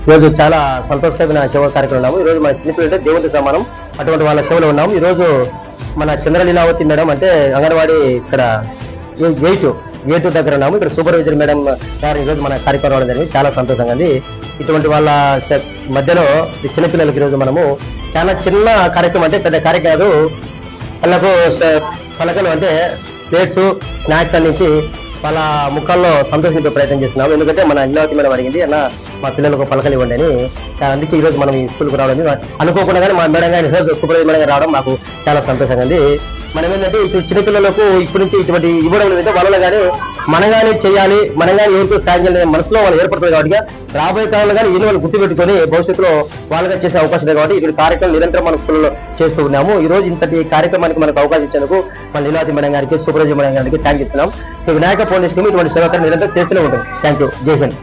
ఈరోజు చాలా సంతోషకరమైన సేవ కార్యక్రమం ఉన్నాము. ఈరోజు మన చిన్నపిల్లలంటే దేవుడితో సమానం, అటువంటి వాళ్ళ సేవలో ఉన్నాము. ఈరోజు మన చంద్రలీలావతి మేడం అంటే అంగన్వాడీ ఇక్కడ గేటు దగ్గర ఉన్నాము. ఇక్కడ సూపర్వైజర్ మేడం గారు ఈరోజు మన కార్యక్రమం రావడం జరిగింది. చాలా సంతోషంగా ఉంది. ఇటువంటి వాళ్ళ మధ్యలో ఈ చిన్నపిల్లలకి ఈరోజు మనము చాలా చిన్న కార్యక్రమం, అంటే పెద్ద కార్యక్రమం కాదు, వాళ్ళకు పలకలు అంటే ప్లేట్స్ స్నాక్స్ అందించి వాళ్ళ ముఖాల్లో సంతోషించే ప్రయత్నం చేస్తున్నాము. ఎందుకంటే మన లీలావతి మేడం అడిగింది, అన్న మా పిల్లలకు పలకలు ఇవ్వండి అని. అందుకే ఈ రోజు మనం ఈ స్కూల్కి రావడం అనుకోకుండా కానీ మా మేడం గారి సూపర్వైజర్ మేడం గారు రావడం మాకు చాలా సంతోషంగా ఉంది. మనం ఏంటంటే ఇటు చిన్నపిల్లలకు ఇప్పటి నుంచి ఇటువంటి ఇవ్వడం లేదంటే వాళ్ళలో కానీ మనం కానీ చేయాలి, మనం కానీ ఎవరికో సాయం చేయాలి మనసులో వాళ్ళు ఏర్పడుతుంది. కాబట్టి రాబోయే కాలంలో కానీ ఈయన వాళ్ళు గుర్తుపెట్టుకొని భవిష్యత్తులో వాళ్ళగా చేసే అవకాశం ఉంది. కాబట్టి ఇటువంటి కార్యక్రమం నిరంతరం మన స్కూల్లో చేస్తూ ఉన్నాము. ఈ రోజు ఇంతటి కార్యక్రమానికి మనకు అవకాశం ఇచ్చేందుకు మన లీలావతి మేడం గారికి, సూపర్వైజర్ మేడం గారికి థ్యాంక్ చెప్తున్నాం. వినాయక ఫౌండేషన్ ఇటువంటి సేవకార్యం నిరంతరం చేస్తూనే ఉంటుంది. Thank you. జై హింద్.